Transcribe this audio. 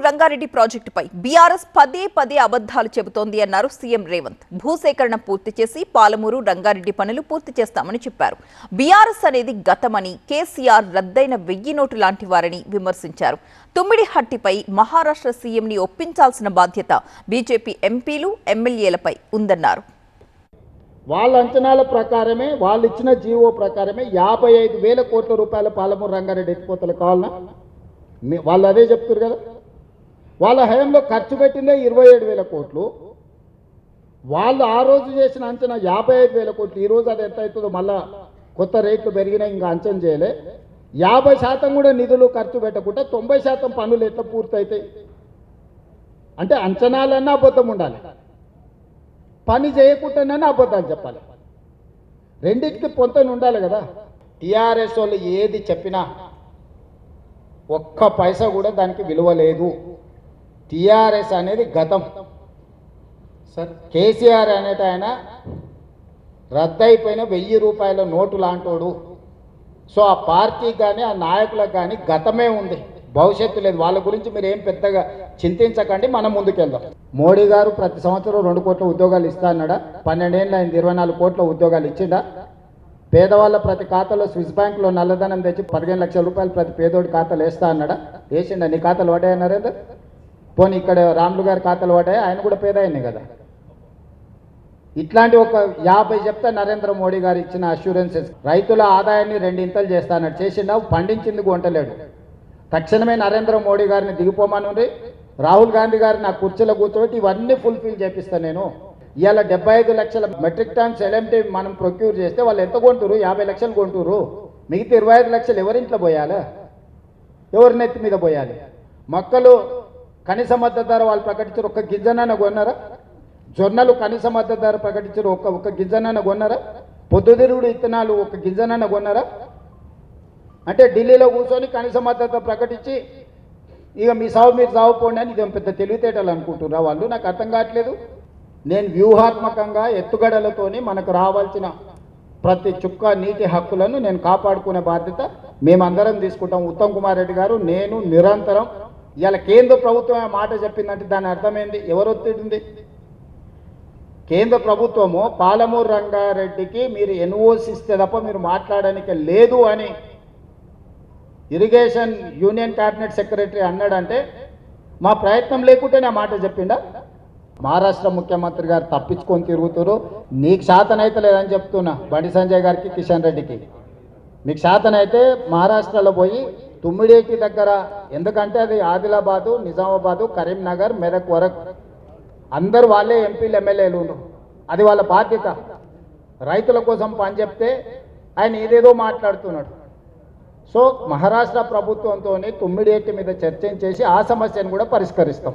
రంగారెడ్డి ప్రాజెక్టుపై బీఆర్ఎస్ పదే అబద్ధాలు చెబుతోంది అన్నారు సీఎం రేవంత్. భూసేకరణ పూర్తి చేసి పాలమూరు రంగారెడ్డి పనులు పూర్తి చేస్తామని చెప్పారు. బీఆర్ఎస్ అనేది గతమని, కేసీఆర్ రద్దయిన 1000 నోటు లాంటి వారని విమర్శించారు. తుమ్మిడిహట్టిపై మహారాష్ట్ర సీఎంని ఒప్పించాల్సిన బాధ్యత బీజేపీ ఎంపీలు, ఎమ్మెల్యేలపై ఉందన్నారు. వాళ్ళ అంచనాల ప్రకారమే, వాళ్ళు ఇచ్చిన జీవో ప్రకారమే 55,000 కోట్ల రూపాయల పాలమూరు రంగారెడ్డి ఎత్తిపోతలు కావాలన్నా వాళ్ళు అదే చెప్తారు కదా. వాళ్ళ హయాంలో ఖర్చు పెట్టిందే 27,000 కోట్లు. వాళ్ళు ఆ రోజు చేసిన అంచనా 55,000 కోట్లు. ఈరోజు అది ఎంత అవుతుందో మళ్ళా కొత్త రేట్లు పెరిగినా ఇంకా అంచనా చేయలే. 50% కూడా నిధులు ఖర్చు పెట్టకుండా 90% పనులు ఎట్లా పూర్తవుతాయి అంటే అంచనాలన్నా అబద్ధం ఉండాలి, పని చేయకుండానే అబద్ధాలు చెప్పాలి. రెండింటికి పొంతన ఉండాలి కదా. టీఆర్ఎస్ వాళ్ళు ఏది చెప్పినా ఒక్క పైసా కూడా దానికి విలువ లేదు. టీఆర్ఎస్ అనేది గతం. సార్ కేసీఆర్ అనేట ఆయన రద్దయిపోయిన 1000 రూపాయల నోటు లాంటోడు. సో ఆ పార్టీకి కానీ ఆ నాయకులకు కానీ గతమే ఉంది, భవిష్యత్తు లేదు. వాళ్ళ గురించి మీరు ఏం పెద్దగా చింతించకండి, మనం ముందుకెళ్దాం. మోడీ గారు ప్రతి సంవత్సరం 2 కోట్ల ఉద్యోగాలు ఇస్తా అన్నాడా? 12 ఏళ్ళు అయింది, 24 కోట్ల ఉద్యోగాలు ఇచ్చిండా? పేదవాళ్ళ ప్రతి ఖాతాలో స్విస్ బ్యాంకులో నల్లధనం తెచ్చి 15 లక్షల రూపాయలు ప్రతి పేదోడి ఖాతాలో వేస్తా అన్నాడా? వేసిండా? నీ ఖాతాలు పడ్డాయి నరేందర్? పోనీ ఇక్కడ రాములు గారి ఖాతాలు పడ్డాయి, ఆయన కూడా పేద అయింది కదా. ఇట్లాంటి ఒక 50 చెప్తా నరేంద్ర మోడీ గారు ఇచ్చిన అష్యూరెన్సెస్. రైతుల ఆదాయాన్ని 2 ఇంతలు చేస్తా అన్నాడు, చేసిండా? పండించింది కొంటలేడు. తక్షణమే నరేంద్ర మోడీ గారిని దిగిపోమని, రాహుల్ గాంధీ గారిని ఆ కుర్చీలో కూర్చోబెట్టి ఇవన్నీ ఫుల్ఫిల్ చేపిస్తాను నేను. ఇవాళ 75 లక్షల మెట్రిక్ టన్స్ ఎల్ఎంటీ మనం ప్రొక్యూర్ చేస్తే వాళ్ళు ఎంత కొంటారు? 50 లక్షలు కొంటారు. మిగతా 25 లక్షలు ఎవరింట్లో పోయాలి? ఎవరి నెత్తి మీద పోయాలి? మొక్కలు కనీస మద్దతు ధర వాళ్ళు ప్రకటించారు, ఒక్క గిజ్జనన్న కొన్నారా? జొన్నలు కనీస మద్దతు ధర ప్రకటించారు, ఒక్క గిజ్జనన్న కొన్నారా? పొద్దుతిరుగుడు ఇత్తనాలు ఒక్క గిజ్జనన్న కొన్నారా? అంటే ఢిల్లీలో కూర్చొని కనీస మద్దతు ప్రకటించి ఇక మీ సాగు మీరు సాగుపోండి అని ఇదేం పెద్ద తెలివితేటలు అనుకుంటున్నారా వాళ్ళు? నాకు అర్థం కావట్లేదు. నేను వ్యూహాత్మకంగా ఎత్తుగడలతోని మనకు రావాల్సిన ప్రతి చుక్క నీటి హక్కులను నేను కాపాడుకునే బాధ్యత మేమందరం తీసుకుంటాం. ఉత్తమ్ కుమార్ రెడ్డి గారు, నేను నిరంతరం. ఇవాళ కేంద్ర ప్రభుత్వం మాట చెప్పిందంటే దాని అర్థమైంది, ఎవరు ఒత్తిడింది? కేంద్ర ప్రభుత్వము పాలమూరు రంగారెడ్డికి మీరు ఎన్ఓసి ఇస్తే తప్ప మీరు మాట్లాడడానికి లేదు అని ఇరిగేషన్ యూనియన్ క్యాబినెట్ సెక్రటరీ అన్నాడంటే మా ప్రయత్నం లేకుంటేనే ఆ మాట చెప్పిండా? మహారాష్ట్ర ముఖ్యమంత్రి గారు తప్పించుకొని తిరుగుతారు. నీకు శాతనైతే లేదని చెప్తున్నా బండి సంజయ్ గారికి, కిషన్ రెడ్డికి. మీకు శాతనైతే మహారాష్ట్రలో పోయి తుమ్మిడేటి దగ్గర, ఎందుకంటే అది ఆదిలాబాదు, నిజామాబాదు, కరీంనగర్, మెదక్ వరకు అందరూ వాళ్ళే ఎంపీలు, ఎమ్మెల్యేలు ఉన్నారు. అది వాళ్ళ బాధ్యత. రైతుల కోసం పని చెప్తే ఆయన ఏదేదో మాట్లాడుతున్నాడు. సో మహారాష్ట్ర ప్రభుత్వంతో తుమ్మిడేటి మీద చర్చించేసి ఆ సమస్యను కూడా పరిష్కరిస్తాం.